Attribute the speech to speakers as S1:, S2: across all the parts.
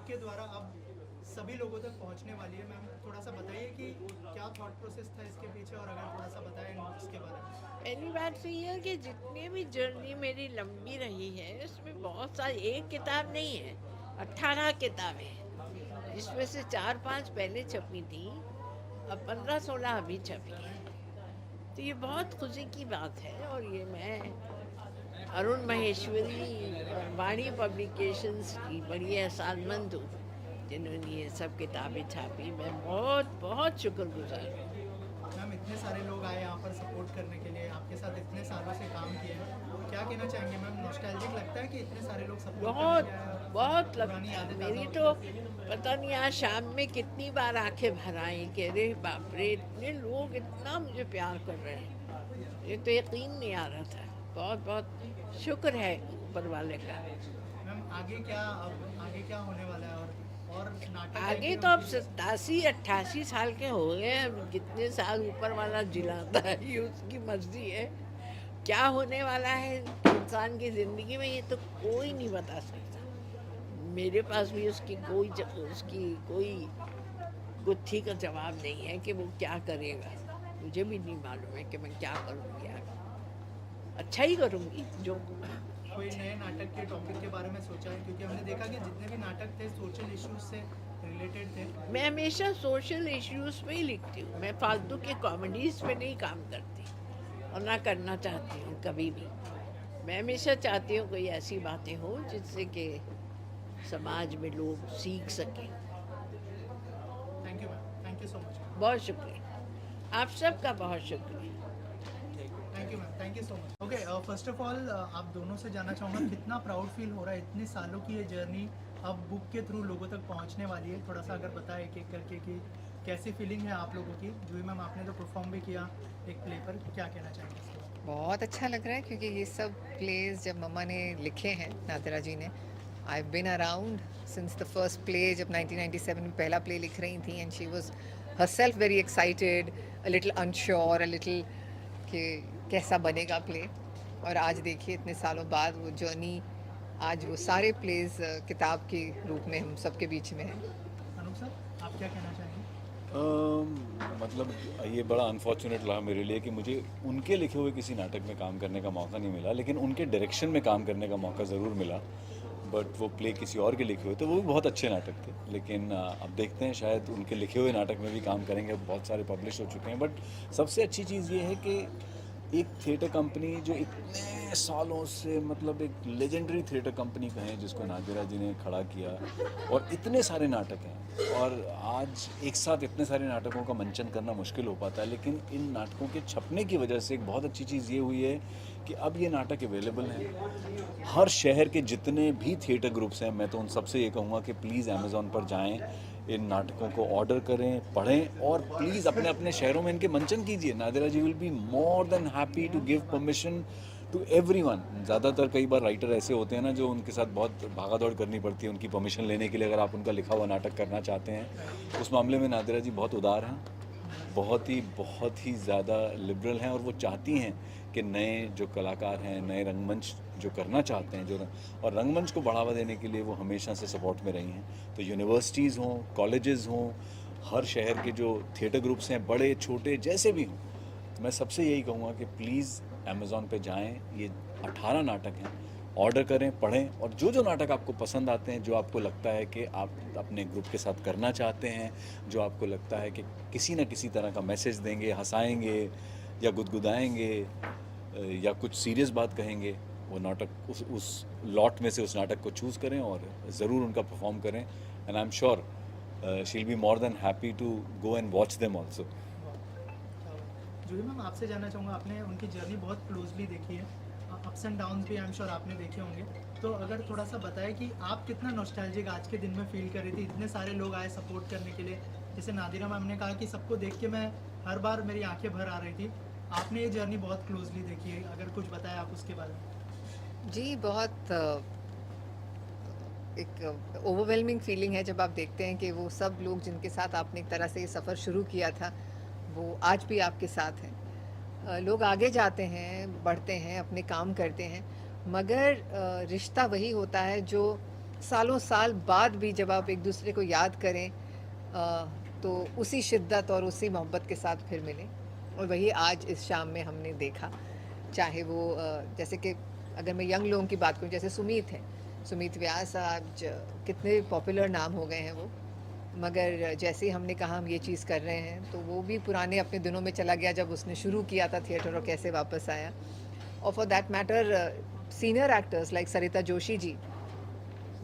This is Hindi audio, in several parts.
S1: के द्वारा अब सभी लोगों तक पहुंचने वाली है। मैम थोड़ा सा बताइए कि क्या थॉट प्रोसेस था इसके पीछे, और अगर थोड़ा सा बताएं इसके बारे में।
S2: पहली बात तो ये है कि जितनी भी जर्नी मेरी लंबी रही है उसमें बहुत सारी, एक किताब नहीं है, 18 किताबें हैं, जिसमें से 4-5 पहले छपी थी, अब 15-16 अभी छपी हैं। तो ये बहुत खुशी की बात है। और ये मैं अरुण माहेश्वरी और वाणी पब्लिकेशंस की बड़ी एहसानमंद हूँ जिन्होंने ये सब किताबें छापी। मैं बहुत बहुत शुक्रगुजार हूँ।
S1: मैम इतने सारे लोग आए यहाँ पर सपोर्ट करने के लिए, आपके साथ इतने सालों से काम किए हैं, क्या कहना चाहेंगे मैम? नॉस्टैल्जिक लगता है कि इतने सारे लोग सपोर्ट करने
S2: बहुत
S1: के आए और
S2: बहुत
S1: पुरानी
S2: लगता है।
S1: यादें ताज़ा
S2: मेरी
S1: होती
S2: तो
S1: हैं?
S2: पता नहीं आज शाम में कितनी बार आंखें भर आई कि अरे बाप रे, इतने लोग इतना मुझे प्यार कर रहे हैं, ये तो यकीन नहीं आ रहा था। बहुत बहुत शुक्र है ऊपर वाले का।
S1: मैम आगे क्या, अब आगे क्या होने वाला है? और नाटक है
S2: आगे
S1: कि
S2: तो अब
S1: उनकी?
S2: 87-88 साल के हो गए हैं, अब जितने साल ऊपर वाला जिलाता है ये उसकी मर्जी है। क्या होने वाला है इंसान की ज़िंदगी में ये तो कोई नहीं बता सकता। मेरे पास भी उसकी कोई गुत्थी का जवाब नहीं है कि वो क्या करेगा। मुझे भी नहीं मालूम है कि मैं क्या करूँगी आगे। अच्छा ही करूँगी जो।
S1: कोई नए नाटक के टॉपिक के बारे में सोचा है? क्योंकि हमने देखा कि जितने भी नाटक थे सोशल इश्यूज से रिलेटेड थे।
S2: मैं हमेशा सोशल इश्यूज पे ही लिखती हूँ। मैं फालतू के कॉमेडीज पे नहीं काम करती और ना करना चाहती हूँ कभी भी। मैं हमेशा चाहती हूँ कोई ऐसी बातें हो जिससे कि समाज में लोग सीख सकें।
S1: Thank you ma'am, thank you so much.
S2: बहुत शुक्रिया, आप सबका बहुत शुक्रिया।
S1: Thank you ma'am, thank you so much. Okay, first of all आप दोनों से जानना चाहूँगा कितना प्राउड फील हो रहा है, इतने सालों की ये जर्नी अब बुक के थ्रू लोगों तक पहुँचने वाली है। थोड़ा सा अगर बताएं एक एक करके कि कैसी फीलिंग है आप लोगों की? जूही मैम आपने तो परफॉर्म भी किया एक प्ले पर, क्या कहना चाहेंगे इसके बारे
S3: बहुत अच्छा लग रहा है क्योंकि ये सब प्लेज जब मम्मा ने लिखे हैं, नादिरा जी ने, I been around since the first play, जब 1997 में पहला प्ले लिख रही थी, and she was herself very excited, a little unsure, a little कि कैसा बनेगा प्ले। और आज देखिए इतने सालों बाद वो जर्नी, आज वो सारे प्लेज किताब के रूप में हम सबके बीच में हैं।
S1: में? अनूप सर, आप क्या कहना चाहेंगे?
S4: मतलब ये बड़ा अनफॉर्चुनेट रहा मेरे लिए कि मुझे उनके लिखे हुए किसी नाटक में काम करने का मौका नहीं मिला, लेकिन उनके डायरेक्शन में काम करने का मौका ज़रूर मिला। बट वो प्ले किसी और के लिखे हुए थे, वो भी बहुत अच्छे नाटक थे। लेकिन अब देखते हैं, शायद उनके लिखे हुए नाटक में भी काम करेंगे। बहुत सारे पब्लिश हो चुके हैं। बट सबसे अच्छी चीज़ ये है कि एक थिएटर कंपनी जो इतने सालों से, मतलब एक लेजेंडरी थिएटर कंपनी कहें जिसको नादिरा जी ने खड़ा किया, और इतने सारे नाटक हैं, और आज एक साथ इतने सारे नाटकों का मंचन करना मुश्किल हो पाता है। लेकिन इन नाटकों के छपने की वजह से एक बहुत अच्छी चीज़ ये हुई है कि अब ये नाटक अवेलेबल हैं हर शहर के जितने भी थिएटर ग्रुप्स हैं। मैं तो उन सबसे ये कहूँगा कि प्लीज़ अमेज़ॉन पर जाएं, इन नाटकों को ऑर्डर करें, पढ़ें, और प्लीज़ अपने अपने शहरों में इनके मंचन कीजिए। Nadira ji will be more than happy to give permission to everyone. ज़्यादातर कई बार राइटर ऐसे होते हैं ना, जो उनके साथ बहुत भागा दौड़ करनी पड़ती है उनकी परमिशन लेने के लिए, अगर आप उनका लिखा हुआ नाटक करना चाहते हैं। उस मामले में नादिरा जी बहुत उदार हैं, बहुत ही ज़्यादा लिबरल हैं, और वो चाहती हैं कि नए जो कलाकार हैं, नए रंगमंच जो करना चाहते हैं, और रंगमंच को बढ़ावा देने के लिए वो हमेशा से सपोर्ट में रही हैं। तो यूनिवर्सिटीज़ हों, कॉलेजेस हों, हर शहर के जो थिएटर ग्रुप्स हैं, बड़े छोटे जैसे भी हों, तो मैं सबसे यही कहूँगा कि प्लीज़ अमेज़ॉन पे जाएं, ये 18 नाटक हैं, ऑर्डर करें, पढ़ें, और जो जो नाटक आपको पसंद आते हैं, जो आपको लगता है कि आप अपने ग्रुप के साथ करना चाहते हैं, जो आपको लगता है कि किसी न किसी तरह का मैसेज देंगे, हंसाएंगे या गुदगुदाएंगे या कुछ सीरियस बात कहेंगे, वो नाटक उस लॉट में से उस नाटक को चूज़ करें और ज़रूर उनका परफॉर्म करें। And I am sure she will be more than happy to go and watch them also.
S1: Juhi ma'am आपसे जानना चाहूँगा, आपने उनकी जर्नी बहुत क्लोजली देखी है, अप्स एंड डाउन्स भी आई एम श्योर आपने देखे होंगे, तो अगर थोड़ा सा बताएं कि आप कितना नॉस्टैल्जिक आज के दिन में फील कर रही थी? इतने सारे लोग आए सपोर्ट करने के लिए, जैसे नादिरा मैम ने कहा कि सबको देख के मैं हर बार मेरी आंखें भर आ रही थी। आपने ये जर्नी बहुत क्लोजली देखी है, अगर कुछ बताएं आप उसके बारे में।
S3: जी, बहुत एक ओवरवेलमिंग फीलिंग है जब आप देखते हैं कि वो सब लोग जिनके साथ आपने एक तरह से ये सफ़र शुरू किया था, वो आज भी आपके साथ हैं। लोग आगे जाते हैं, बढ़ते हैं, अपने काम करते हैं, मगर रिश्ता वही होता है जो सालों साल बाद भी जब आप एक दूसरे को याद करें तो उसी शिद्दत और उसी मोहब्बत के साथ फिर मिलें, और वही आज इस शाम में हमने देखा। चाहे वो जैसे कि अगर मैं यंग लोगों की बात करूं, जैसे सुमीत है, सुमीत व्यास आज कितने पॉपुलर नाम हो गए हैं वो, मगर जैसे ही हमने कहा हम ये चीज़ कर रहे हैं तो वो भी पुराने अपने दिनों में चला गया जब उसने शुरू किया था थिएटर और कैसे वापस आया। और for that matter senior actors like Sarita Joshi ji,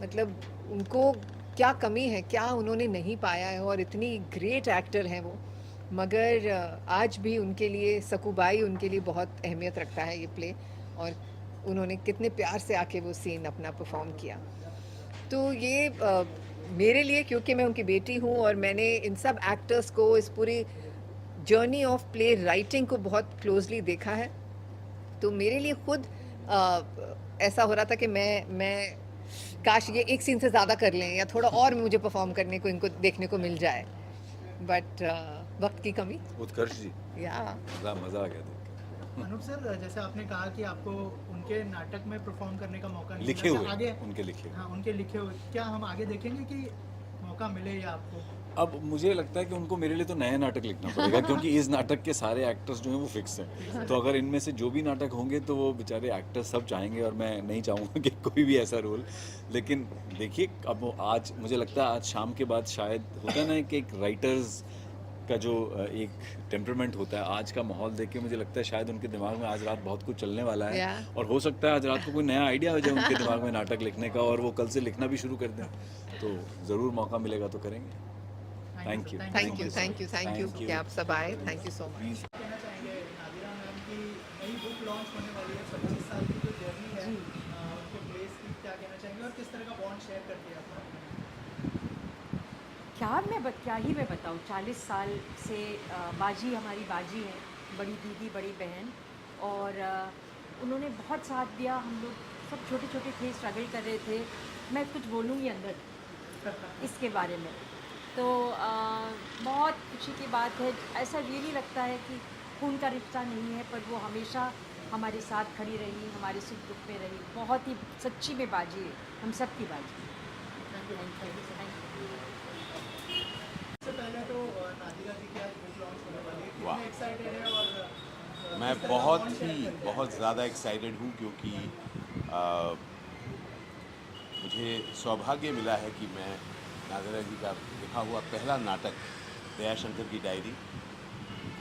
S3: मतलब उनको क्या कमी है, क्या उन्होंने नहीं पाया है, और इतनी ग्रेट एक्टर हैं वो, मगर आज भी उनके लिए सकूबाई उनके लिए बहुत अहमियत रखता है ये प्ले, और उन्होंने कितने प्यार से आके वो सीन अपना परफॉर्म किया। तो ये मेरे लिए, क्योंकि मैं उनकी बेटी हूँ और मैंने इन सब एक्टर्स को इस पूरी जर्नी ऑफ प्ले राइटिंग को बहुत क्लोजली देखा है, तो मेरे लिए खुद ऐसा हो रहा था कि मैं काश ये एक सीन से ज़्यादा कर लें या थोड़ा और मुझे परफॉर्म करने को इनको देखने को मिल जाए, बट वक्त की कमी।
S4: उत्कर्ष जी,
S3: या
S4: मज़ा आ गया देख
S1: अनूप सर, जैसे आपने कहा कि आपको उनके नाटक में परफॉर्म करने का मौका
S4: के।
S1: नहीं
S4: लिखे
S1: मिला,
S4: हुए
S1: क्या आगे
S4: उनके लिखे हुए।
S1: हाँ उनके लिखे हुए, क्या हम आगे देखेंगे कि मौका मिले या आपको?
S4: अब मुझे लगता है कि उनको मेरे लिए तो नया नाटक लिखना पड़ेगा क्योंकि इस नाटक के सारे एक्टर्स जो हैं वो फिक्स हैं। तो अगर इनमें से जो भी नाटक होंगे तो वो बेचारे एक्टर्स सब चाहेंगे और मैं नहीं चाहूँगा कि कोई भी ऐसा रोल। लेकिन देखिए, अब वो आज मुझे लगता है आज शाम के बाद शायद होता है ना कि एक राइटर्स का जो एक टेम्परामेंट होता है, आज का माहौल देख के मुझे लगता है शायद उनके दिमाग में आज रात बहुत कुछ चलने वाला है।
S3: Yeah.
S4: और हो सकता है आज रात को कोई नया आइडिया हो जाए उनके दिमाग में नाटक लिखने का और वो कल से लिखना भी शुरू कर दें। तो ज़रूर मौका मिलेगा तो करेंगे। थैंक यू
S3: थैंक यू कि आप सब आए, thank you so much.
S4: Please.
S1: कहना चाहेंगे नादिरा मैम की नई बुक लॉन्च होने वाली है, 25 साल की जो जर्नी है उनके प्लेस की, क्या कहना चाहेंगे और किस तरह का बॉन्ड शेयर करती है आपका?
S5: क्या ही मैं बताऊँ, 40 साल से बाजी हमारी बाजी है, बड़ी दीदी बड़ी बहन, और उन्होंने बहुत साथ दिया। हम लोग सब छोटे छोटे थे, स्ट्रगल कर रहे थे। मैं कुछ बोलूँगी अंदर इसके बारे में तो बहुत खुशी की बात है। ऐसा रियली लगता है कि खून का रिश्ता नहीं है, पर वो हमेशा हमारे साथ खड़ी रही, हमारे सुख दुख में रही। बहुत ही सच्ची में बाजी है, हम सब की बाजी।
S1: सबसे पहले तो नादिरा जी की आज बुक लॉन्च होने वाली है,
S6: वाह।
S1: कितने एक्साइटेड है और
S6: मैं
S1: किस तरह का bond share करते हैं?
S6: बहुत ज़्यादा एक्साइटेड हूँ क्योंकि अ, मुझे सौभाग्य मिला है कि मैं नादिरा जी का लिखा हुआ पहला नाटक दयाशंकर की डायरी,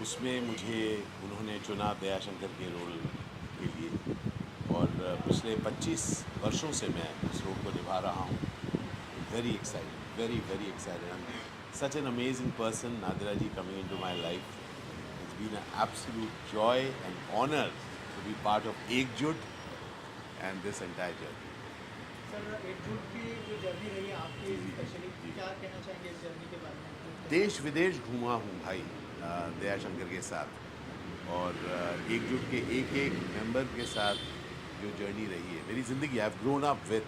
S6: उसमें मुझे उन्होंने चुना दयाशंकर के रोल के लिए, और पिछले 25 वर्षों से मैं उस रोल को निभा रहा हूँ। Very excited, very very excited. Such an amazing person, Nadira ji coming into my life. It's been an absolute joy and honor to be part of Ekjut and this entire journey.
S1: Sir, एकजुट की जो जर्नी रही है आपकी, स्पेशली क्या कहना चाहेंगे इस जर्नी के बारे में?
S6: देश विदेश घूमा हूँ भाई दयाशंकर के साथ, और एकजुट के एक एक मेंबर के साथ जो जर्नी रही है मेरी ज़िंदगी, I have grown up with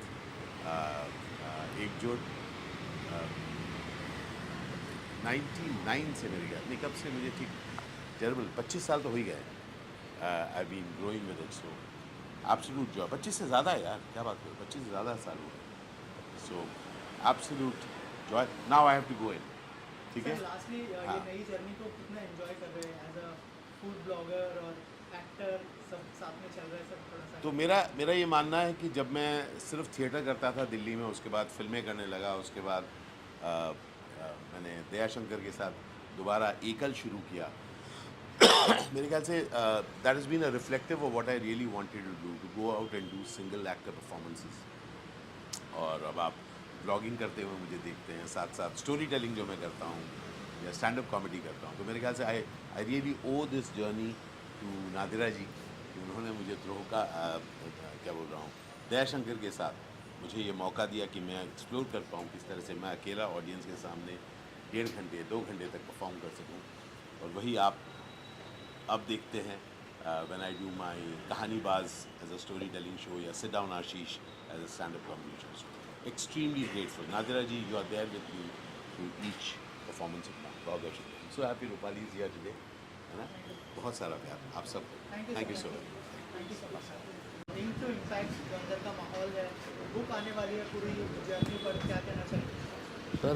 S6: एकजुट। 99 से मेरे ख्याल नहीं, कब से मुझे ठीक टेरेबल 25 साल तो हो ही गए। I been growing with it, so absolute joy. 25 से ज़्यादा है यार, क्या बात करो, 25 से ज़्यादा साल हुए। So absolute joy. Now I have to go in, ठीक है।
S1: लास्टली ये
S6: हाँ।
S1: नई जर्नी को कितना एंजॉय कर रहे हैं एज अ फूड ब्लॉगर और एक्टर, सब साथ में चल रहा है, सब थोड़ा सा?
S6: तो मेरा ये मानना है कि जब मैं सिर्फ थिएटर करता था दिल्ली में, उसके बाद फिल्में करने लगा, उसके बाद मैंने दयाशंकर के साथ दोबारा एकल शुरू किया। मेरे ख्याल से that is been a reflective of what I really wanted to go out and do single actor performances. और अब आप ब्लॉगिंग करते हुए मुझे देखते हैं, साथ साथ स्टोरी टेलिंग जो मैं करता हूँ या स्टैंड अप कॉमेडी करता हूँ। तो मेरे ख्याल से I really owe this journey to Nadira ji कि उन्होंने मुझे द्रोह का क्या बोल रहा हूँ, दयाशंकर के साथ मुझे ये मौका दिया कि मैं एक्सप्लोर कर पाऊँ किस तरह से मैं अकेला ऑडियंस के सामने 1.5 घंटे 2 घंटे तक परफॉर्म कर सकूँ। और वही आप अब देखते हैं when I do my Kahaanibaaz as a story telling show या sit down Ashish as a stand up comedy show. Extremely grateful Nadira ji, you are there with me through each performance of mine. बहुत बहुत शुक्रिया। So happy Rupali is here today, है ना। बहुत सारा प्यार आप सबको। Thank you so much.
S1: Thank you so much. Ink to impact जो अंदर का माहौल है, बुक आने वाली है पूरी जर्नी पर, क्या कहना चाहिए?
S7: सर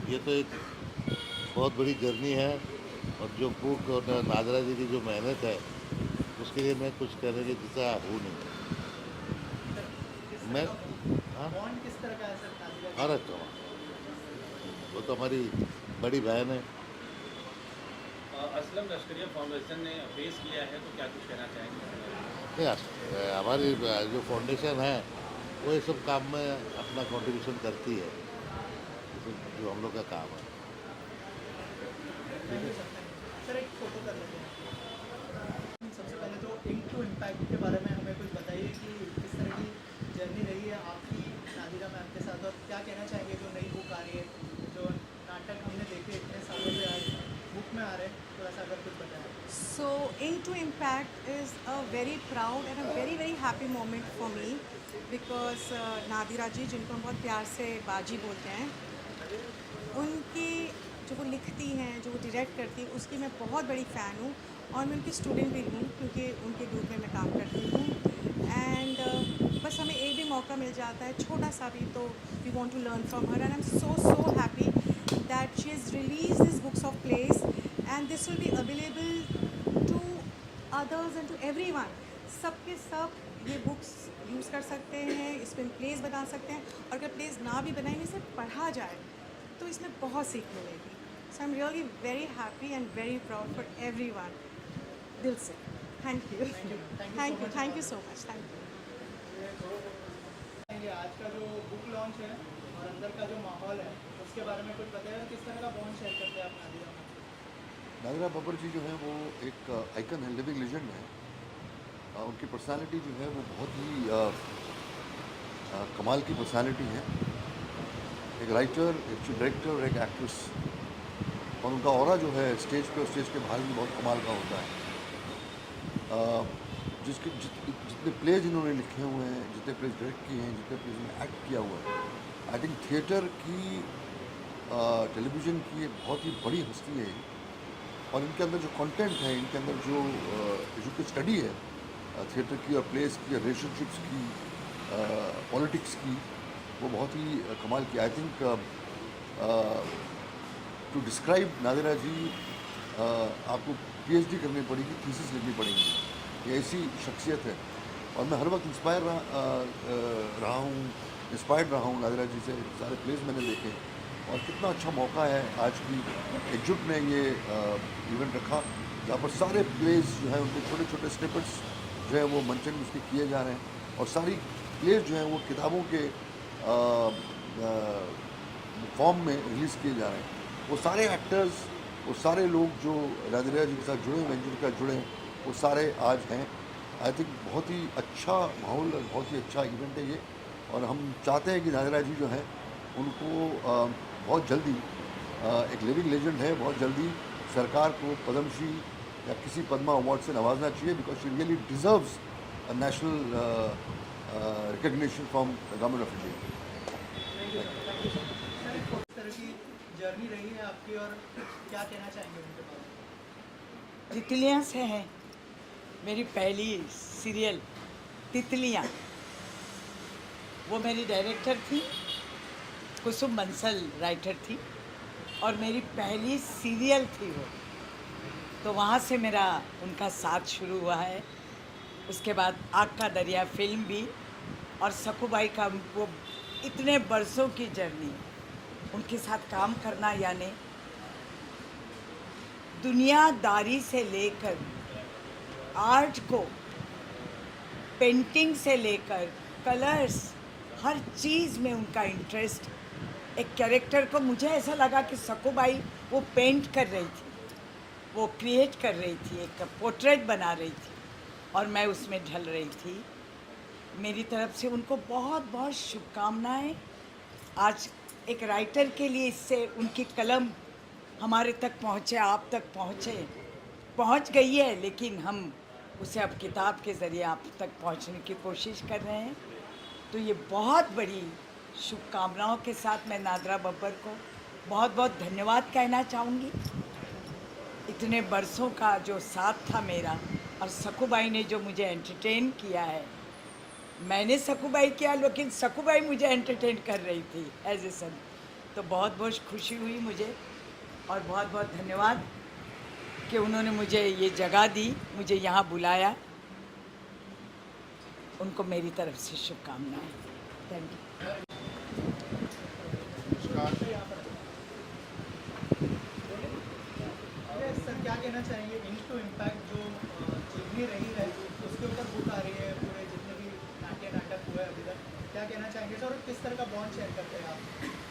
S7: ये तो एक बहुत बड़ी जर्नी है और जो बुक और नादरा जी की जो मेहनत है उसके लिए मैं कुछ कहने के जैसा हूँ नहीं। मैं हाँ
S1: बॉन्ड किस तरह का है सर नाज़िरा जी?
S7: अरे तो वो तो हमारी बड़ी बहन है।
S8: असलम लश्करिया फाउंडेशन ने फेस किया है, तो क्या कुछ कहना चाहेंगे?
S7: नहीं, हमारी जो फाउंडेशन है वो ये सब काम में अपना कंट्रीब्यूशन करती है, जो हम लोग का काम है।
S1: सर एक फोटो कर लेते हैं। सबसे पहले तो इंक टू इम्पैक्ट के बारे में हमें कुछ बताइए कि किस तरह की जर्नी रही है आपकी नादिरा मैम के साथ, और क्या कहना चाहेंगे जो नई बुक आ रही है, जो नाटक हमने देखे इतने सालों से आज बुक में आ रहे हैं, थोड़ा सा अगर कुछ बताएं।
S9: So, Into Impact is a very proud and a very very happy moment for me because Nadira जी, जिनको हम बहुत प्यार से बाजी बोलते हैं, उनकी जो वो लिखती हैं, जो वो डायरेक्ट करती हैं, उसकी मैं बहुत बड़ी फ़ैन हूँ और मैं उनकी स्टूडेंट भी हूँ क्योंकि उनके ग्रुप में मैं काम करती हूँ। एंड बस हमें एक भी मौका मिल जाता है छोटा सा भी, तो we want to learn from her and I am so happy that she is release this books of place and this will be available to others and to everyone. सबके सब ये बुक्स यूज़ कर सकते हैं, इसमें प्लेस बना सकते हैं, और अगर प्लेस ना भी बनाएंगे, इसे पढ़ा जाए तो इसमें बहुत सीख मिलेगी। So I am really very happy and very proud for everyone, दिल से। Thank you thank you so much, thank you.
S1: आज का जो बुक लॉन्च है और अंदर का जो माहौल है उसके बारे में कुछ बताइए, किस तरह का बॉन्ड शेयर करते हैं आप नादिरा में?
S7: नादिरा बब्बर जी जो है वो एक आइकन है, लिविंग लेजेंड है। उनकी पर्सनालिटी जो है वो बहुत ही कमाल की पर्सनालिटी है। एक राइटर, एक डायरेक्टर और एक एक्ट्रेस, और उनका ऑरा जो है स्टेज पे और स्टेज के बाहर भी बहुत कमाल का होता है। जितने प्लेज इन्होंने लिखे हुए हैं, जितने प्लेज डायरेक्ट किए हैं, जितने प्लेज इन्होंने एक्ट किया हुआ है, आई थिंक थिएटर की, टेलीविज़न की एक बहुत ही बड़ी हस्ती है। और इनके अंदर जो कंटेंट है, इनके अंदर जो स्टडी है थिएटर की और प्लेस की, रिलेशनशिप्स की, पॉलिटिक्स की, वो बहुत ही कमाल की। I think to describe Nadira ji आपको PhD करनी पड़ेगी, थीसिस लिखनी पड़ेगी। ये ऐसी शख्सियत है और मैं हर वक्त इंस्पायर्ड रहा हूँ नादिरा जी से। सारे प्लेस मैंने देखे और कितना अच्छा मौका है आज की एकजुट ने ये इवेंट रखा, जहाँ पर सारे प्लेस जो है उनके छोटे छोटे स्निपेट्स जो है वो मंचन उसके किए जा रहे हैं, और सारी प्लेस जो है वो किताबों के फॉर्म में रिलीज़ किए जा रहे हैं। वो सारे एक्टर्स, वो सारे लोग जो नादिरा जी के साथ जुड़े हुए हैं, जिनके साथ जुड़े हैं, वो सारे आज हैं। आई थिंक बहुत ही अच्छा माहौल, बहुत ही अच्छा इवेंट है ये, और हम चाहते हैं कि नादिरा जी जो हैं उनको बहुत जल्दी, एक लिविंग लेजेंड है, बहुत जल्दी सरकार को पद्मश्री या किसी पद्मा अवार्ड से नवाजना चाहिए, because she really deserves a national recognition from the government of India.
S1: Sir एक किस तरह की जर्नी रही है आपकी और क्या कहना चाहेंगे उनके बारे में?
S10: तितलियाँ से हैं। मेरी पहली सीरियल तितलियाँ, वो मेरी डायरेक्टर थी, कुसुम बंसल राइटर थी, और मेरी पहली सीरियल थी वो, तो वहाँ से मेरा उनका साथ शुरू हुआ है। उसके बाद आग का दरिया फिल्म भी, और सकूबाई का वो इतने बरसों की जर्नी, उनके साथ काम करना, यानी दुनियादारी से लेकर आर्ट को, पेंटिंग से लेकर कलर्स, हर चीज़ में उनका इंटरेस्ट। एक कैरेक्टर को मुझे ऐसा लगा कि सकूबाई वो पेंट कर रही थी, वो क्रिएट कर रही थी, एक पोर्ट्रेट बना रही थी, और मैं उसमें ढल रही थी। मेरी तरफ से उनको बहुत बहुत शुभकामनाएं। आज एक राइटर के लिए इससे उनकी कलम हमारे तक पहुँचे, आप तक पहुँच गई है, लेकिन हम उसे अब किताब के ज़रिए आप तक पहुँचने की कोशिश कर रहे हैं। तो ये बहुत बड़ी शुभकामनाओं के साथ मैं नादिरा बब्बर को बहुत बहुत धन्यवाद कहना चाहूँगी। इतने बरसों का जो साथ था मेरा, और सकूबाई ने जो मुझे एंटरटेन किया है, मैंने सकूबाई किया, लेकिन सकूबाई मुझे एंटरटेन कर रही थी एज ए सन। तो बहुत बहुत खुशी हुई मुझे, और बहुत बहुत धन्यवाद कि उन्होंने मुझे ये जगह दी, मुझे यहाँ बुलाया। उनको मेरी तरफ से शुभकामनाएं। Thank you.
S1: सर क्या कहना चाहेंगे इंड टू इम्पैक्ट जो जीवनी रही है उसके ऊपर बुक आ रही है, पूरे जितने भी नाटक हुए अभी तक, क्या कहना चाहेंगे सर, और किस तरह का बॉन्ड शेयर करते हैं आप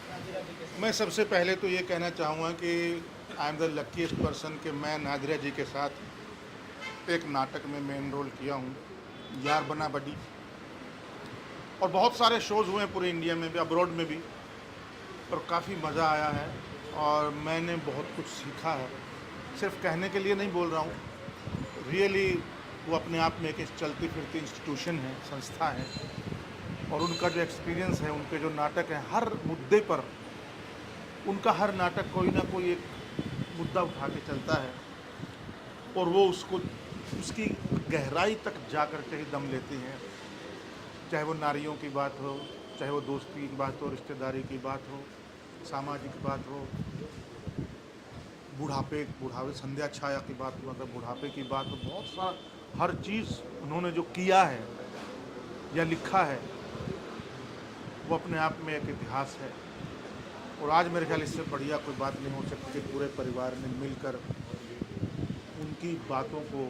S1: नादिरा जी के साथ?
S11: मैं सबसे पहले तो ये कहना चाहूँगा कि I am the luckiest person कि मैं नादिरा जी के साथ एक नाटक में मेन रोल किया हूँ, यार बना बडी। और बहुत सारे शोज़ हुए हैं पूरे इंडिया में भी, अब्रॉड में भी, और काफ़ी मज़ा आया है और मैंने बहुत कुछ सीखा है। सिर्फ कहने के लिए नहीं बोल रहा हूँ, रियली वो अपने आप में एक चलती फिरती इंस्टीट्यूशन है, संस्था है, और उनका जो एक्सपीरियंस है, उनके जो नाटक हैं, हर मुद्दे पर उनका हर नाटक कोई ना कोई एक मुद्दा उठा के चलता है और वो उसको उसकी गहराई तक जा कर के ही दम लेती हैं। चाहे वो नारियों की बात हो, चाहे वो दोस्ती की बात हो, रिश्तेदारी की बात हो, सामाजिक बात हो, बुढ़ापे संध्या छाया की बात हो, मतलब बुढ़ापे की बात हो, बहुत सारा हर चीज़ उन्होंने जो किया है या लिखा है वो अपने आप में एक इतिहास है। और आज मेरे ख्याल इससे बढ़िया कोई बात नहीं हो सकती कि पूरे परिवार ने मिलकर उनकी बातों को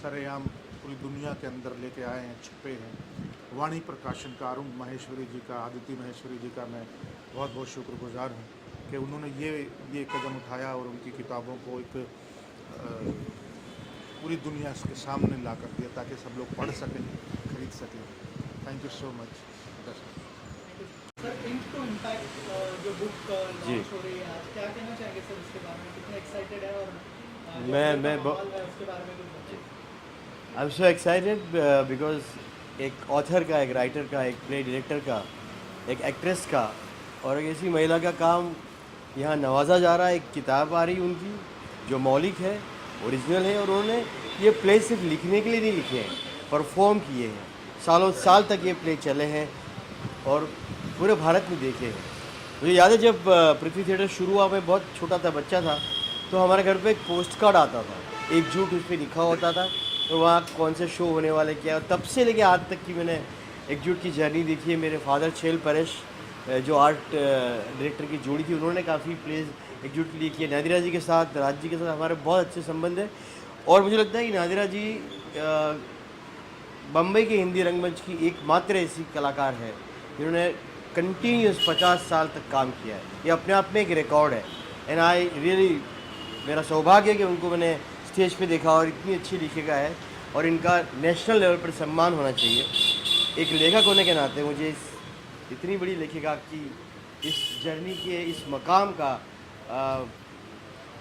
S11: सरेआम पूरी दुनिया के अंदर लेके आए हैं, छपे हैं। वाणी प्रकाशन का अरुण माहेश्वरी जी का, आदित्य माहेश्वरी जी का मैं बहुत बहुत शुक्रगुजार हूँ कि उन्होंने ये कदम उठाया और उनकी किताबों को एक पूरी दुनिया के सामने ला कर दिया ताकि सब लोग पढ़ सकें, खरीद सकें। Thank you so much.
S1: Sir end to impact जो बुक लॉन्च हो रही है आज, क्या कहना चाहेंगे सर उसके बारे में, कितने एक्साइटेड है, और
S12: मैं
S1: उसके बारे में कुछ बताइए।
S12: आई एम सो एक्साइटेड बिकॉज एक ऑथर का, एक राइटर का, एक प्ले डायरेक्टर का, एक एक्ट्रेस का और एक ऐसी महिला का काम यहाँ नवाजा जा रहा है। एक किताब आ रही उनकी जो मौलिक है, ओरिजिनल है, और उन्होंने ये प्ले सिर्फ लिखने के लिए नहीं लिखे हैं, परफॉर्म किए हैं। सालों साल तक ये प्ले चले हैं और पूरे भारत में देखे हैं। मुझे याद है जब पृथ्वी थिएटर शुरू हुआ, मैं बहुत छोटा था, बच्चा था, तो हमारे घर पे एक पोस्ट कार्ड आता था, एकजुट उस पर लिखा होता था और वहाँ कौन से शो होने वाले क्या। तब से लेके आज तक की मैंने एकजुट की जर्नी देखी है। मेरे फादर छेल परेश जो आर्ट डायरेक्टर की जोड़ी थी, उन्होंने काफ़ी प्लेज एकजुट के लिए किए। नादिरा जी के साथ, राज जी के साथ हमारे बहुत अच्छे संबंध हैं और मुझे लगता है कि नादिरा जी बम्बई के हिंदी रंगमंच की एकमात्र ऐसी कलाकार है जिन्होंने कंटिन्यूस 50 साल तक काम किया है। ये अपने आप में एक रिकॉर्ड है एंड आई रियली, मेरा सौभाग्य है कि उनको मैंने स्टेज पे देखा और इतनी अच्छी लेखिका है और इनका नेशनल लेवल पर सम्मान होना चाहिए। एक लेखक होने के नाते मुझे इस इतनी बड़ी लेखिका की इस जर्नी के इस मकाम का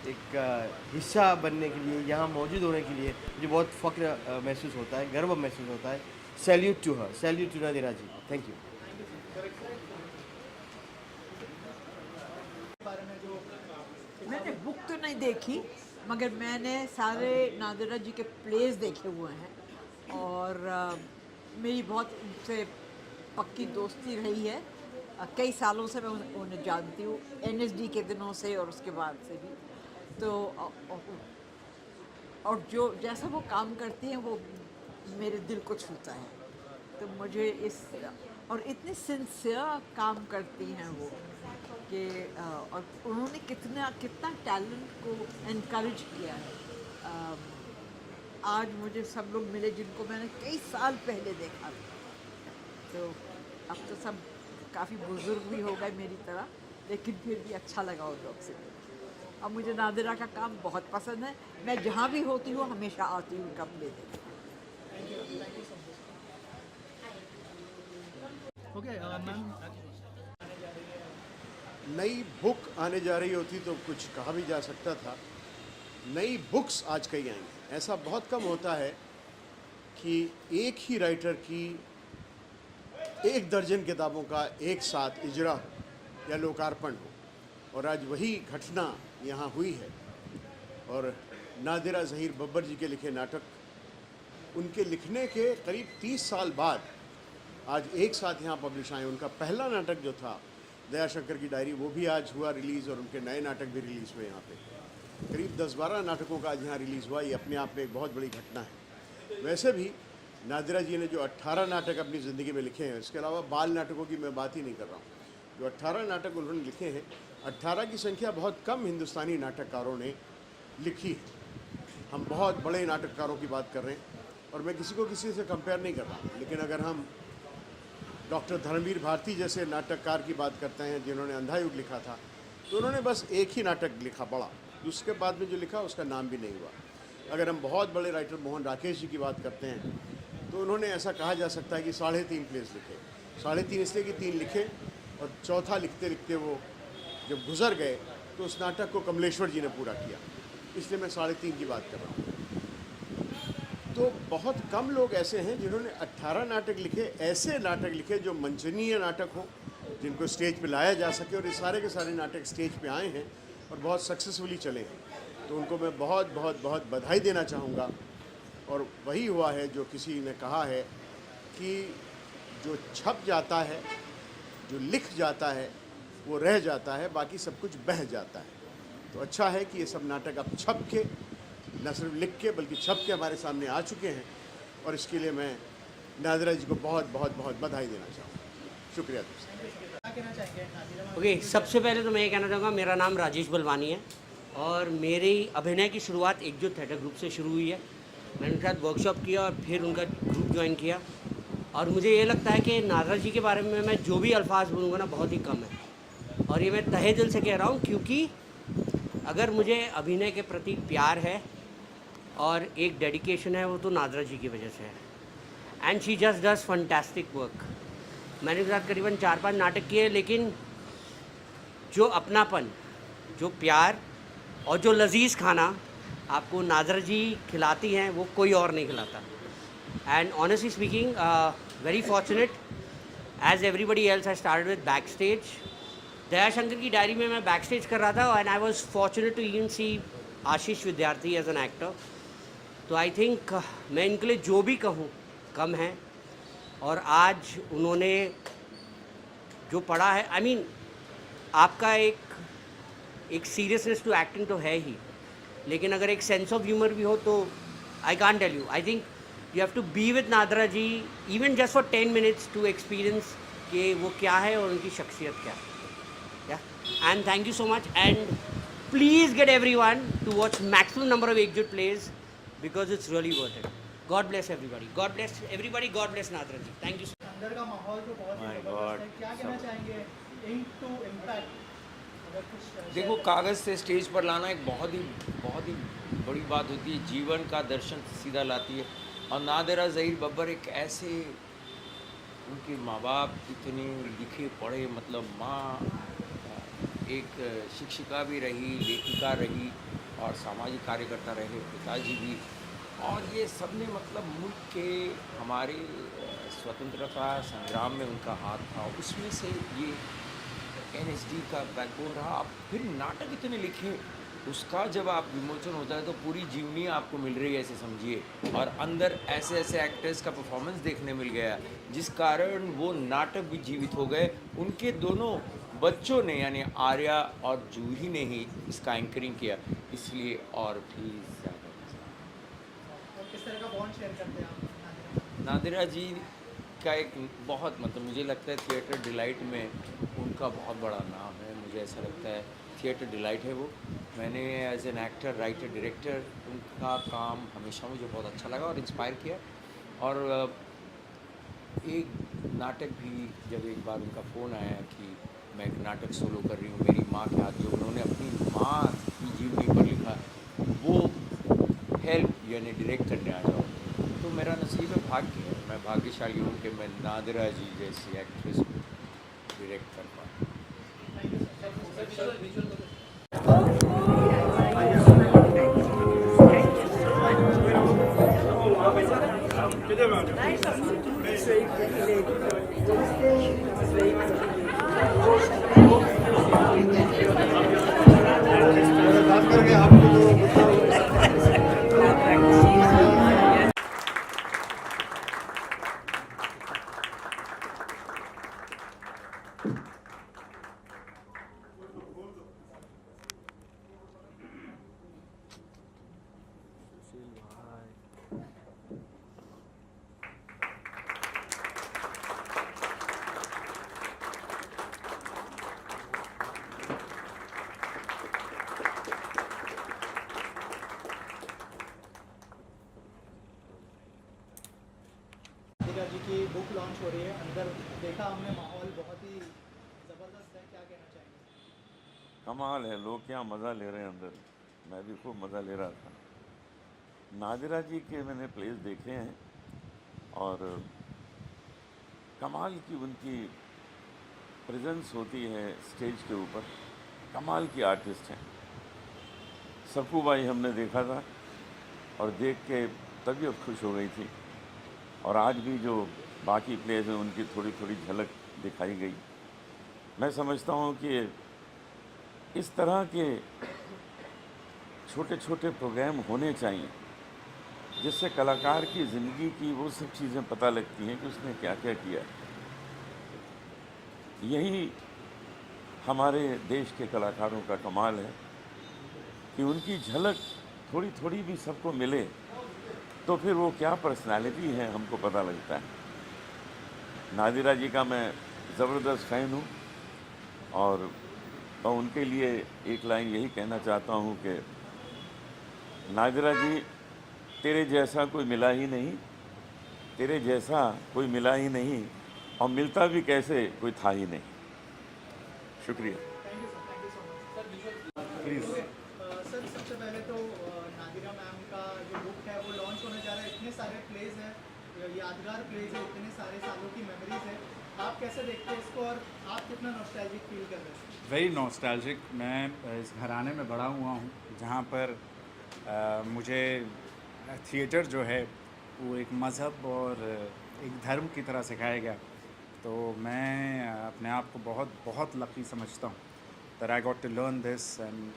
S12: एक हिस्सा बनने के लिए, यहाँ मौजूद होने के लिए मुझे बहुत फ़ख्र महसूस होता है, गर्व महसूस होता है। Salute to her, salute to Nadira ji. Thank you.
S10: मैंने बुक तो नहीं देखी, मगर मैंने सारे नादिरा जी के प्लेस देखे हुए हैं और मेरी बहुत उनसे पक्की दोस्ती रही है। कई सालों से मैं उन्हें जानती हूँ, NSD के दिनों से और उसके बाद से भी। तो और जो जैसा वो काम करती हैं वो मेरे दिल को छूता है। तो मुझे इस और इतने सिंसियर काम करती हैं वो कि और उन्होंने कितना टैलेंट को एनकरेज किया है। आज मुझे सब लोग मिले जिनको मैंने कई साल पहले देखा था, तो अब तो सब काफ़ी बुजुर्ग भी हो गए मेरी तरह, लेकिन फिर भी अच्छा लगा उन लोग से। अब मुझे नादिरा का काम बहुत पसंद है, मैं जहाँ भी होती हूँ हमेशा आती हूँ उनका प्ले देखने।
S1: ओके मैम,
S13: नई बुक आने जा रही होती तो कुछ कहा भी जा सकता था। नई बुक्स आज कई आएंगी। ऐसा बहुत कम होता है कि एक ही राइटर की 1 दर्जन किताबों का एक साथ इजरा हो या लोकार्पण हो, और आज वही घटना यहाँ हुई है। और नादिरा ज़हीर बब्बर जी के लिखे नाटक, उनके लिखने के करीब 30 साल बाद आज एक साथ यहाँ पब्लिश आए। उनका पहला नाटक जो था दयाशंकर की डायरी, वो भी आज हुआ रिलीज़, और उनके नए नाटक भी रिलीज़ हुए यहाँ पे। करीब 10-12 नाटकों का आज यहाँ रिलीज़ हुआ। ये अपने आप में एक बहुत बड़ी घटना है। वैसे भी नादिरा जी ने जो 18 नाटक अपनी ज़िंदगी में लिखे हैं, इसके अलावा बाल नाटकों की मैं बात ही नहीं कर रहा हूँ, जो 18 नाटक उन्होंने लिखे हैं, 18 की संख्या बहुत कम हिंदुस्तानी नाटककारों ने लिखी है। हम बहुत बड़े नाटककारों की बात कर रहे हैं और मैं किसी को किसी से कंपेयर नहीं कर रहा, लेकिन अगर हम डॉक्टर धर्मवीर भारती जैसे नाटककार की बात करते हैं जिन्होंने अंधायुग लिखा था, तो उन्होंने बस एक ही नाटक लिखा पड़ा, उसके बाद में जो लिखा उसका नाम भी नहीं हुआ। अगर हम बहुत बड़े राइटर मोहन राकेश जी की बात करते हैं तो उन्होंने ऐसा कहा जा सकता है कि 3.5 प्लेस लिखे। 3.5 इसलिए कि 3 लिखे और चौथा लिखते लिखते वो जब गुजर गए तो उस नाटक को कमलेश्वर जी ने पूरा किया, इसलिए मैं 3.5 की बात कर रहा हूँ। तो बहुत कम लोग ऐसे हैं जिन्होंने 18 नाटक लिखे, ऐसे नाटक लिखे जो मंचनीय नाटक हो, जिनको स्टेज पे लाया जा सके, और ये सारे के सारे नाटक स्टेज पे आए हैं और बहुत सक्सेसफुली चले हैं। तो उनको मैं बहुत बहुत बहुत बधाई देना चाहूँगा। और वही हुआ है जो किसी ने कहा है कि जो छप जाता है, जो लिख जाता है, वो रह जाता है, बाकी सब कुछ बह जाता है। तो अच्छा है कि ये सब नाटक अब छप के, न सिर्फ लिख के बल्कि छप के हमारे सामने आ चुके हैं, और इसके लिए मैं नादिरा जी को बहुत बहुत बहुत बधाई देना चाहूँगा। शुक्रिया दोस्तों।
S14: ओके, सबसे पहले तो मैं ये कहना चाहूँगा, मेरा नाम राजेश बलवानी है और मेरी अभिनय की शुरुआत एकजुट थिएटर ग्रुप से शुरू हुई है। मैंने उनके साथ वर्कशॉप किया और फिर उनका ग्रुप ज्वाइन किया, और मुझे ये लगता है कि नादिरा जी के बारे में मैं जो भी अल्फाज बोलूँगा ना, बहुत ही कम है, और ये मैं तहे दिल से कह रहा हूँ, क्योंकि अगर मुझे अभिनय के प्रति प्यार है और एक डेडिकेशन है, वो तो नादिरा जी की वजह से है। And she just does fantastic work. मैंने उनके साथ करीबन 4-5 नाटक किए, लेकिन जो अपनापन, जो प्यार और जो लजीज खाना आपको नादिरा जी खिलाती हैं, वो कोई और नहीं खिलाता। And honestly speaking, very fortunate, as everybody else I started with back stage. Dayashankar की डायरी में मैं बैक स्टेज कर रहा था, and I was fortunate to even see Ashish Vidyarthi as an actor. तो आई थिंक मैं इनके लिए जो भी कहूँ कम है। और आज उन्होंने जो पढ़ा है, आई मीन आपका एक सीरियसनेस टू एक्टिंग तो है ही, लेकिन अगर एक सेंस ऑफ ह्यूमर भी हो तो I can't tell you, I think you have to be with Nadira ji even just for 10 minutes to experience कि वो क्या है और उनकी शख्सियत क्या है। And thank you so much, and please get everyone to watch maximum number of Ekjut plays because it's really worth it. God bless everybody, God bless everybody, God bless Nadira ji. Thank you.
S1: अंदर का माहौल तो बहुत ही जबरदस्त है, क्या कहना चाहेंगे इंक टू इम्पैक्ट? अगर कुछ
S15: देखो, कागज़ से स्टेज पर लाना एक बहुत ही बड़ी बात होती है, जीवन का दर्शन सीधा लाती है। और नादिरा ज़हीर बब्बर एक ऐसे, उनके माँ बाप इतने लिखे पढ़े, मतलब माँ एक शिक्षिका भी रही, लेखिका रही और सामाजिक कार्यकर्ता रहे, पिताजी भी, और ये सब ने मतलब मुल्क के हमारे स्वतंत्रता संग्राम में उनका हाथ था। उसमें से ये NSD का बैकबोन रहा। अब फिर नाटक इतने लिखे, उसका जब आप विमोचन होता है तो पूरी जीवनी आपको मिल रही है, ऐसे समझिए, और अंदर ऐसे ऐसे एक्टर्स का परफॉर्मेंस देखने मिल गया जिस कारण वो नाटक भी जीवित हो गए। उनके दोनों बच्चों ने, यानी आर्या और जूही ने ही इसका एंकरिंग किया, इसलिए और भी ज़्यादा।
S1: और किस तरह का बॉन्ड शेयर करते हैं आप
S15: नादिरा जी का एक बहुत, मतलब मुझे लगता है थिएटर डिलाइट में उनका बहुत बड़ा नाम है। मुझे ऐसा लगता है थिएटर डिलाइट है वो। मैंने as an actor, writer, director उनका काम हमेशा मुझे बहुत अच्छा लगा और इंस्पायर किया। और एक नाटक भी, जब एक बार उनका फ़ोन आया कि मैं एक नाटक सोलो कर रही हूँ मेरी माँ के हाथ, जो उन्होंने अपनी माँ की जीवनी पर लिखा, वो हेल्प यानी डायरेक्ट करने आ जाओ, तो मेरा नसीब है, भाग्य है, मैं भाग्यशाली हूँ कि मैं नादिरा जी जैसी एक्ट्रेस को डायरेक्ट कर पाऊँ।
S1: जी की बुक लॉन्च हो रही है, अंदर देखा हमने माहौल बहुत ही ज़बरदस्त है, क्या कहना चाहेंगे?
S4: कमाल है, लोग क्या मज़ा ले रहे हैं अंदर। मैं भी खूब मज़ा ले रहा था। नादिरा जी के मैंने प्लेस देखे हैं और कमाल की उनकी प्रेजेंस होती है स्टेज के ऊपर। कमाल की आर्टिस्ट हैं। सक्कू बाई हमने देखा था और देख के तबीयत खुश हो गई थी, और आज भी जो बाकी प्लेस हैं उनकी थोड़ी थोड़ी झलक दिखाई गई। मैं समझता हूँ कि इस तरह के छोटे छोटे प्रोग्राम होने चाहिए जिससे कलाकार की ज़िंदगी की वो सब चीज़ें पता लगती हैं कि उसने क्या क्या किया। यही हमारे देश के कलाकारों का कमाल है कि उनकी झलक थोड़ी थोड़ी भी सबको मिले तो फिर वो क्या पर्सनालिटी है हमको पता लगता है। नादिरा जी का मैं ज़बरदस्त फ़ैन हूँ और मैं उनके लिए एक लाइन यही कहना चाहता हूँ कि नादिरा जी, तेरे जैसा कोई मिला ही नहीं, तेरे जैसा कोई मिला ही नहीं, और मिलता भी कैसे कोई था ही नहीं। शुक्रिया।
S1: प्लीज़ सर, सबसे पहले तो नादिरा मैम का जो बुक है वो लॉन्च होने जा रहा है। इतने सारे प्लेज हैं, यादगार प्लेज है, इतने सारे सालों की मेमोरीज है, आप कैसे देखते हैं इसको और आप कितना नॉस्टैल्जिक फील कर रहे हैं?
S16: Very nostalgic. मैं इस घराने में बड़ा हुआ हूँ जहाँ पर मुझे थिएटर जो है वो एक मज़हब और एक धर्म की तरह सिखाया गया। तो मैं अपने आप को बहुत बहुत लकी समझता हूँ that I got to learn this. And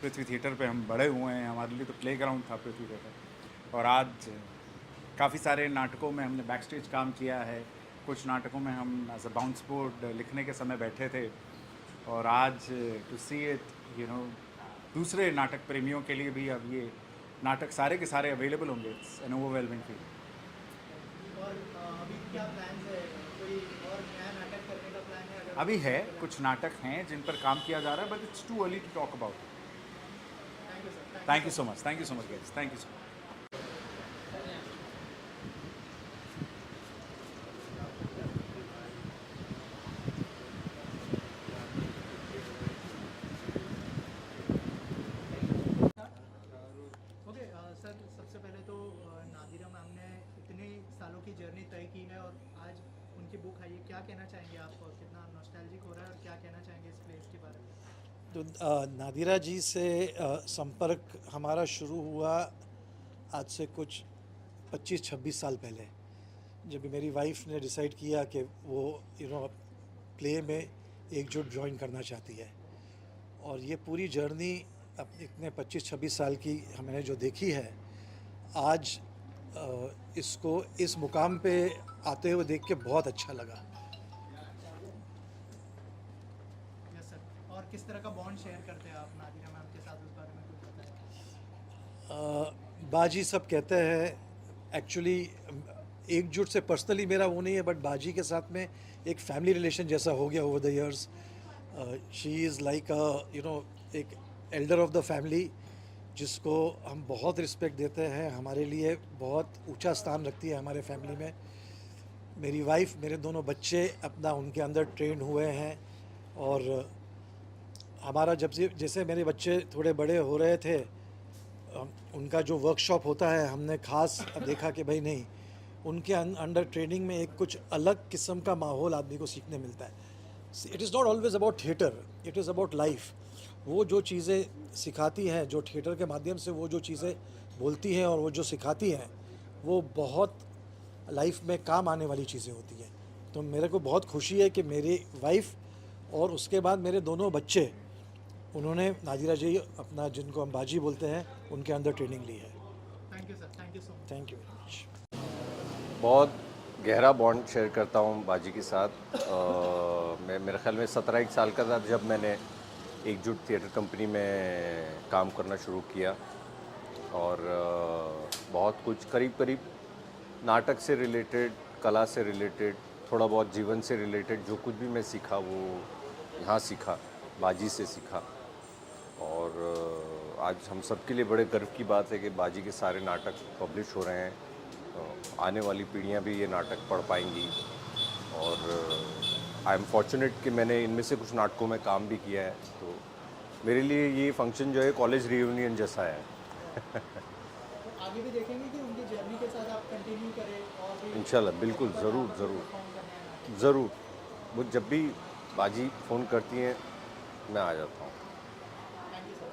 S16: Prithvi theatre पे हम बड़े हुए हैं, हमारे लिए तो प्ले ग्राउंड था पृथ्वी थिएटर। और आज काफ़ी सारे नाटकों में हमने बैक स्टेज काम किया है, कुछ नाटकों में हम एज अ बाउंस बोर्ड लिखने के समय बैठे थे, और आज to see it you know दूसरे नाटक प्रेमियों के लिए भी अब ये नाटक सारे के सारे अवेलेबल होंगे। It's an overwhelming feeling.
S1: और अभी क्या प्लान है? कोई और नया नाटक करने का प्लान है? अगर
S16: अभी है, कुछ नाटक हैं जिन पर काम किया जा रहा है, but it's too early to talk about.
S1: Thank you sir.
S16: Thank you so much, thank you so much guys, thank you so much.
S1: Okay sir, सबसे पहले तो नादिरा मैम ने इतने सालों की जर्नी तय की है और आज उनकी बुक आई है, क्या कहना चाहेंगे आप और कितना नॉस्टैल्जिक हो रहा है और क्या कहना चाहेंगे इस प्लेस के बारे में?
S17: तो नादिरा जी से संपर्क हमारा शुरू हुआ आज से कुछ 25-26 साल पहले, जब मेरी वाइफ ने डिसाइड किया कि वो प्ले में एकजुट ज्वाइन करना चाहती है। और ये पूरी जर्नी अब इतने 25-26 साल की हमने जो देखी है, आज इसको इस मुकाम पे आते हुए देख के बहुत अच्छा लगा।
S1: Yes sir. और किस तरह का बॉन्ड शेयर करते हैं आप नादिरा मैम के साथ, उस बारे में कुछ बताएं?
S17: बाजी सब कहते हैं, एक्चुअली एकजुट से पर्सनली मेरा वो नहीं है, बट बाजी के साथ में एक फैमिली रिलेशन जैसा हो गया over the years. She is like एक एल्डर ऑफ द फैमिली जिसको हम बहुत रिस्पेक्ट देते हैं, हमारे लिए बहुत ऊंचा स्थान रखती है हमारे फैमिली में। मेरी वाइफ, मेरे दोनों बच्चे अपना उनके अंदर ट्रेन हुए हैं, और हमारा जब से जैसे मेरे बच्चे थोड़े बड़े हो रहे थे, उनका जो वर्कशॉप होता है, हमने ख़ास देखा कि भाई नहीं, उनके अंडर ट्रेनिंग में एक कुछ अलग किस्म का माहौल आदमी को सीखने मिलता है। It is not always about theatre, it is about life. वो जो चीज़ें सिखाती हैं, जो थिएटर के माध्यम से वो जो चीज़ें बोलती हैं और वो जो सिखाती हैं, वो बहुत लाइफ में काम आने वाली चीज़ें होती हैं। तो मेरे को बहुत खुशी है कि मेरी वाइफ और उसके बाद मेरे दोनों बच्चे, उन्होंने नादिरा जी अपना, जिनको हम बाजी बोलते हैं, उनके अंदर ट्रेनिंग ली है।
S1: Thank you sir, thank you so much.
S17: Thank you very much.
S18: बहुत गहरा बॉन्ड शेयर करता हूँ बाजी के साथ। मैं मेरे ख्याल में 17 साल का था जब मैंने एकजुट थिएटर कंपनी में काम करना शुरू किया, और बहुत कुछ करीब नाटक से रिलेटेड, कला से रिलेटेड, थोड़ा बहुत जीवन से रिलेटेड जो कुछ भी मैं सीखा वो यहाँ सीखा, बाजी से सीखा। और आज हम सबके लिए बड़े गर्व की बात है कि बाजी के सारे नाटक पब्लिश हो रहे हैं, आने वाली पीढ़ियाँ भी ये नाटक पढ़ पाएंगी। और आई एम फॉर्चुनेट कि मैंने इनमें से कुछ नाटकों में काम भी किया है, तो मेरे लिए ये फंक्शन जो है कॉलेज रियूनियन जैसा है।
S1: तो आगे भी देखेंगे कि उनकी जर्नी के साथ आप कंटिन्यू करें और भी
S18: इंशाल्लाह, बिल्कुल, ज़रूर ज़रूर ज़रूर। वो जब भी बाजी फ़ोन करती हैं मैं आ जाता हूँ।